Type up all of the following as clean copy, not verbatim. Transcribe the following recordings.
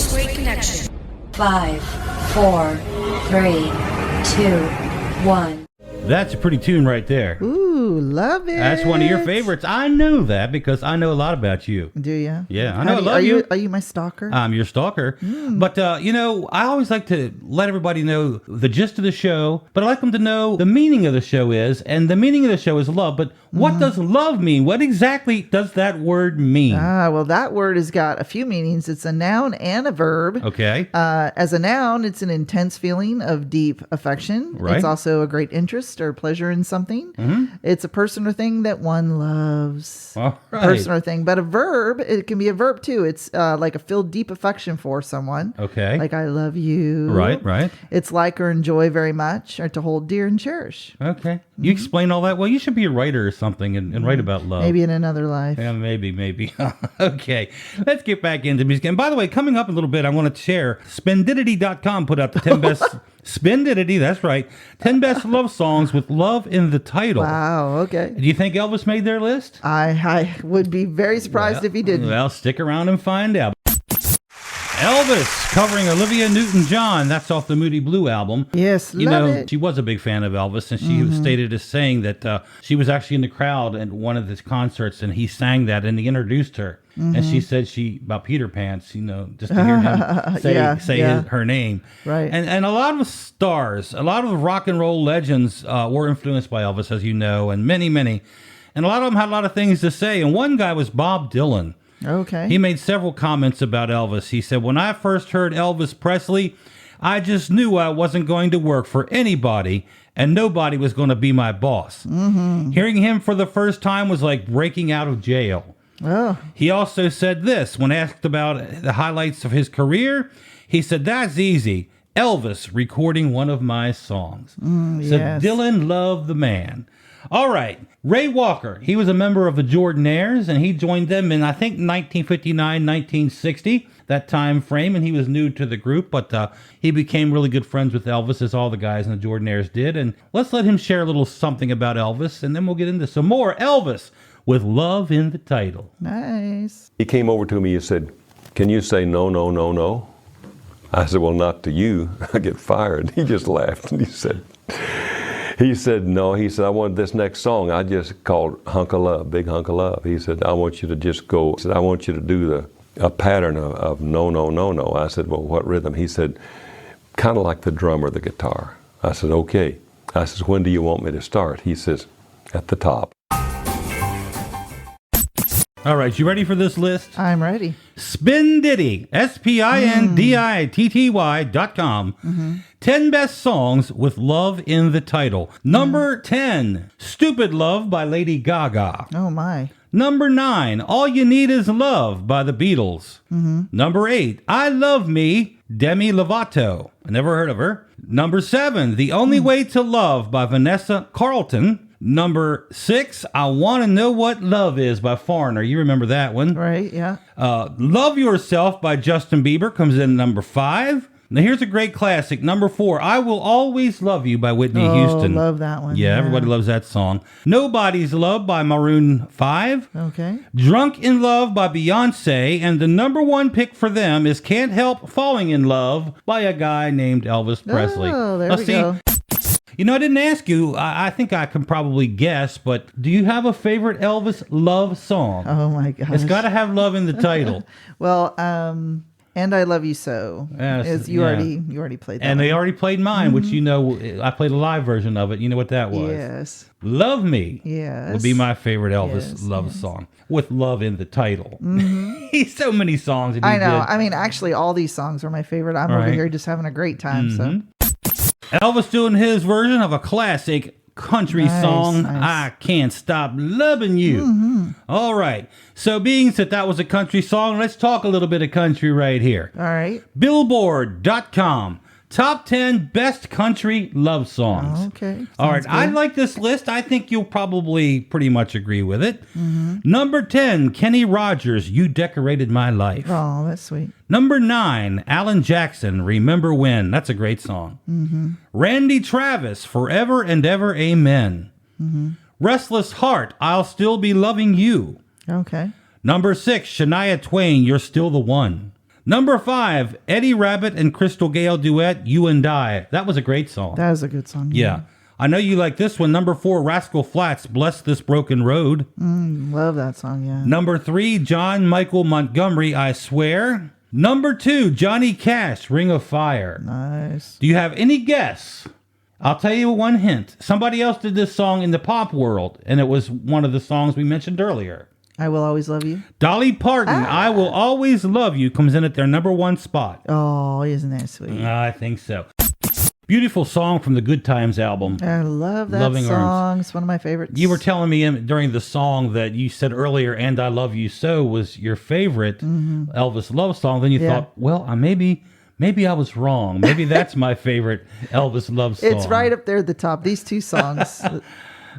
Suede Connection. 5, 4, 3, 2, 1. That's a pretty tune right there. Ooh, love it. That's one of your favorites. I know that because I know a lot about you. Do you? Yeah, I know. I love you. Are you my stalker? I'm your stalker. But, I always like to let everybody know the gist of the show, but I like them to know the meaning of the show is, and the meaning of the show is love. But what does love mean? What exactly does that word mean? Well, that word has got a few meanings. It's a noun and a verb. Okay. As a noun, it's an intense feeling of deep affection. Right. It's also a great interest or pleasure in something. It's a person or thing that one loves. All right. Person or thing. But a verb, it can be a verb too. It's like a feel deep affection for someone. Okay. Like I love you. Right. It's like or enjoy very much or to hold dear and cherish. Okay. You explain all that? Well, you should be a writer or something and write about love. Maybe in another life. Yeah, maybe. Okay, let's get back into music. And by the way, coming up a little bit, I want to share, Spendidity.com put out the 10 best, Spendidity, that's right, 10 best love songs with love in the title. Wow, okay. Do you think Elvis made their list? I would be very surprised if he didn't. Well, stick around and find out. Elvis covering Olivia Newton-John. That's off the Moody Blue album. Yes, love it. She was a big fan of Elvis, and she was stated as saying that she was actually in the crowd at one of his concerts, and he sang that, and he introduced her. And she said about Peter Pants, just to hear him say her name. Right. And a lot of stars, a lot of rock and roll legends were influenced by Elvis, as you know, and many. And a lot of them had a lot of things to say. And one guy was Bob Dylan. Okay. He made several comments about Elvis. He said, when I first heard Elvis Presley, I just knew I wasn't going to work for anybody and nobody was going to be my boss. Hearing him for the first time was like breaking out of jail. Oh. He also said this, when asked about the highlights of his career, he said, that's easy. Elvis recording one of my songs. So yes. Dylan loved the man. All right. Ray Walker, he was a member of the Jordanaires, and he joined them in, I think, 1959, 1960, that time frame, and he was new to the group, but he became really good friends with Elvis, as all the guys in the Jordanaires did. And let's let him share a little something about Elvis, and then we'll get into some more Elvis with love in the title. Nice. He came over to me and said, can you say no, no, no, no? I said, well, not to you. I get fired. He just laughed, and he said, no. He said, I want this next song. I just called Hunk of Love, Big Hunk of Love. He said, I want you to just go. He said, I want you to do a pattern of no, no, no, no. I said, well, what rhythm? He said, kind of like the drum or the guitar. I said, okay. I said, when do you want me to start? He says, at the top. All right, you ready for this list? I'm ready. Spendidity, SPINDITTY.com. 10 best songs with love in the title. Number 10, Stupid Love by Lady Gaga. Oh, my. Number 9, All You Need Is Love by the Beatles. Number 8, I Love Me, Demi Lovato. I never heard of her. Number 7, The Only Way to Love by Vanessa Carlton. Number 6, I Want to Know What Love Is by Foreigner. You remember that one. Right, yeah. Love Yourself by Justin Bieber comes in number 5. Now here's a great classic. Number 4, I Will Always Love You by Whitney Houston. Love that one. Yeah, everybody loves that song. Nobody's Love by Maroon 5. Okay. Drunk in Love by Beyonce. And the number 1 pick for them is Can't Help Falling in Love by a guy named Elvis Presley. Oh, there we go. I didn't ask you. I think I can probably guess, but do you have a favorite Elvis love song? Oh, my gosh. It's got to have love in the title. Well, And I Love You So. Yes, You already played that. And one. they already played mine, which I played a live version of it. You know what that was? Yes. Love Me Yes. would be my favorite Elvis love song with love in the title. He's so many songs that he I know. did. I mean, actually, all these songs are my favorite. I'm over here just having a great time. So Elvis doing his version of a classic country song, nice. I Can't Stop Loving You. All right. So being that was a country song, let's talk a little bit of country right here. all right. Billboard.com. Top 10 best country love songs. Oh, okay. All right. Sounds I good. like this list. I think you'll probably pretty much agree with it. Number 10, Kenny Rogers, You Decorated My Life. Oh, that's sweet. Number 9, Alan Jackson, Remember When. That's a great song. Randy Travis, Forever and Ever, Amen. Restless Heart, I'll Still Be Loving You. Okay. Number 6, Shania Twain, You're Still the One. Number 5, Eddie Rabbitt and Crystal Gale duet, You and I. That was a great song. That is a good song. Yeah. I know you like this one. Number 4, Rascal Flatts, Bless This Broken Road. Love that song, yeah. Number 3, John Michael Montgomery, I Swear. Number 2, Johnny Cash, Ring of Fire. Nice. Do you have any guess? I'll tell you one hint. Somebody else did this song in the pop world, and it was one of the songs we mentioned earlier. I Will Always Love You. Dolly Parton, I Will Always Love You, comes in at their number 1 spot. Oh, isn't that sweet? I think so. Beautiful song from the Good Times album. I love that Loving song. Arms. It's one of my favorites. You were telling me during the song that you said earlier, And I Love You So was your favorite Elvis love song. Then you thought, well, maybe I was wrong. Maybe that's my favorite Elvis love song. It's right up there at the top. These two songs.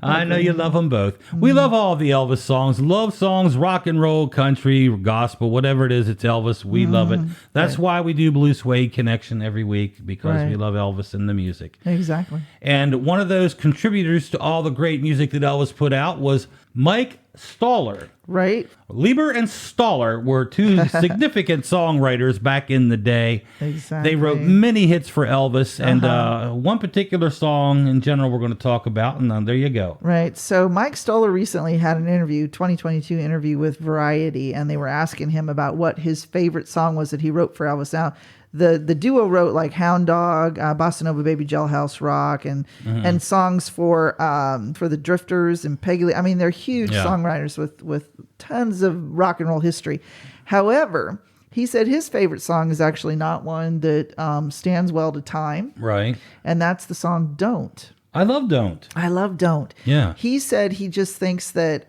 I know you love them both. We love all the Elvis songs. Love songs, rock and roll, country, gospel, whatever it is, it's Elvis. We love it. That's why we do Blue Suede Connection every week, because we love Elvis and the music. Exactly. And one of those contributors to all the great music that Elvis put out was Mike Stoller. Right? Lieber and Stoller were two significant songwriters back in the day. Exactly. They wrote many hits for Elvis, and one particular song in general we're going to talk about, and there you go. Right. So Mike Stoller recently had an interview, 2022 interview with Variety, and they were asking him about what his favorite song was that he wrote for Elvis. Now, the duo wrote like Hound Dog, Bossa Nova Baby, Jailhouse Rock, and songs for the Drifters and Peggy Lee. I mean, they're huge songwriters with tons of rock and roll history. However, he said his favorite song is actually not one that stands well to time. Right. And that's the song Don't. I love Don't. I love Don't. Yeah. He said he just thinks that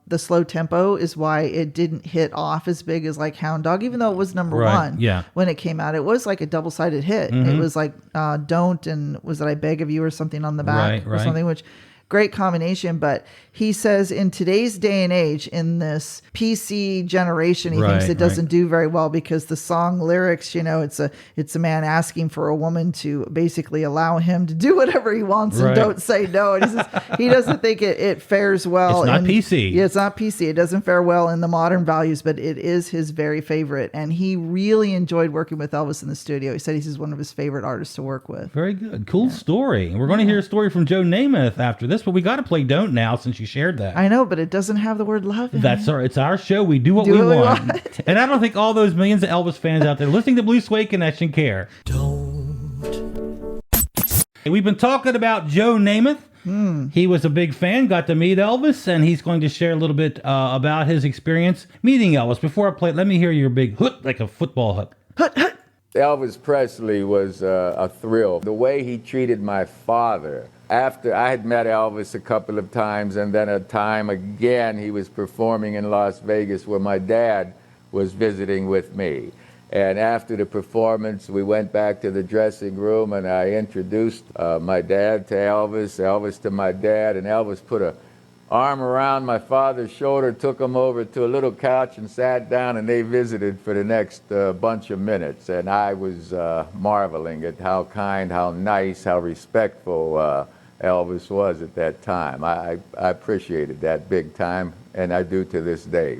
the slow tempo is why it didn't hit off as big as like Hound Dog, even though it was number one when it came out. It was like a double-sided hit. It was like Don't and was it I Beg of You or something on the back or something, which great combination. But he says in today's day and age, in this PC generation, he thinks it doesn't do very well because the song lyrics, you know, it's a man asking for a woman to basically allow him to do whatever he wants and don't say no. And he says he doesn't think it fares well. It's not PC. Yeah, it's not PC. It doesn't fare well in the modern values, but it is his very favorite. And he really enjoyed working with Elvis in the studio. He said he's one of his favorite artists to work with. Very good. Cool story. We're going to hear a story from Joe Namath after this, but we got to play Don't now since you shared that. I know, but it doesn't have the word love in That's it. it's our show. We do what we want. And I don't think all those millions of Elvis fans out there listening to Blue Suede Connection care. Don't. We've been talking about Joe Namath. He was a big fan, got to meet Elvis, and he's going to share a little bit about his experience meeting Elvis. Before I play, let me hear your big hoot, like a football hoot. Hut, hut. Elvis Presley was a thrill. The way he treated my father. After I had met Elvis a couple of times, and then a time again he was performing in Las Vegas where my dad was visiting with me. And after the performance, we went back to the dressing room, and I introduced my dad to Elvis, Elvis to my dad, and Elvis put a arm around my father's shoulder, took him over to a little couch and sat down, and they visited for the next bunch of minutes. And I was marveling at how kind, how nice, how respectful Elvis was at that time. I appreciated that big time, and I do to this day.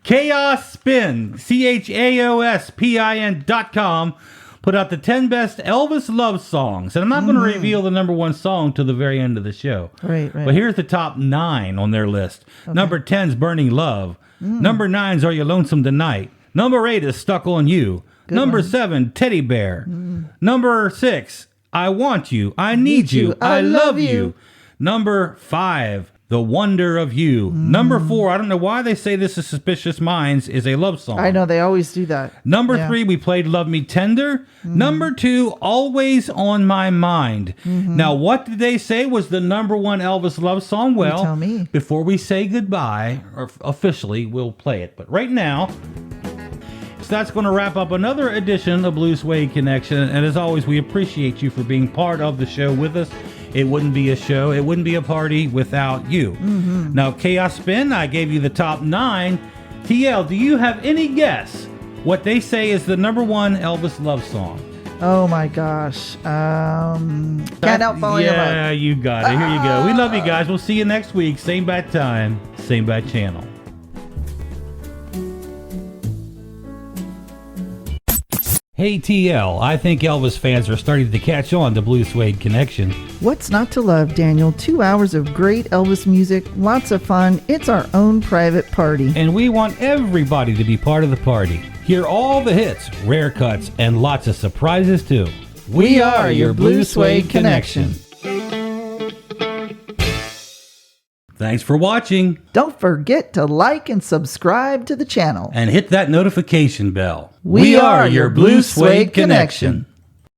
Chaos Spin, CHAOSPIN.com, put out the 10 best Elvis love songs. And I'm not going to reveal the number one song till the very end of the show. Right. But here's the top 9 on their list. Okay. Number 10's Burning Love. Number 9's Are You Lonesome Tonight? Number 8 is Stuck on You. Good Number one. 7, Teddy Bear. Number 6, I Want You, I Need You, I Love You. Number 5, The Wonder of You. Number 4, I don't know why they say this is Suspicious Minds, is a love song. I know, they always do that. Number 3, we played Love Me Tender. Number 2, Always on My Mind. Now, what did they say was the number one Elvis love song? Well, you tell me. Before we say goodbye, or officially, we'll play it. But right now, so that's going to wrap up another edition of Blue Suede Connection. And as always, we appreciate you for being part of the show with us. It wouldn't be a show, it wouldn't be a party without you. Now, Chaos Spin, I gave you the top 9. TL, do you have any guess what they say is the number one Elvis love song? Oh my gosh. Can't Help Falling in Love. Yeah, you got it. Here you go. We love you guys. We'll see you next week. Same bad time, same bad channel. Hey TL, I think Elvis fans are starting to catch on to Blue Suede Connection. What's not to love, Daniel? 2 hours of great Elvis music, lots of fun. It's our own private party. And we want everybody to be part of the party. Hear all the hits, rare cuts, and lots of surprises too. We are your Blue Suede Connection. Thanks for watching. Don't forget to like and subscribe to the channel. And hit that notification bell. We are your Blue Suede Connection.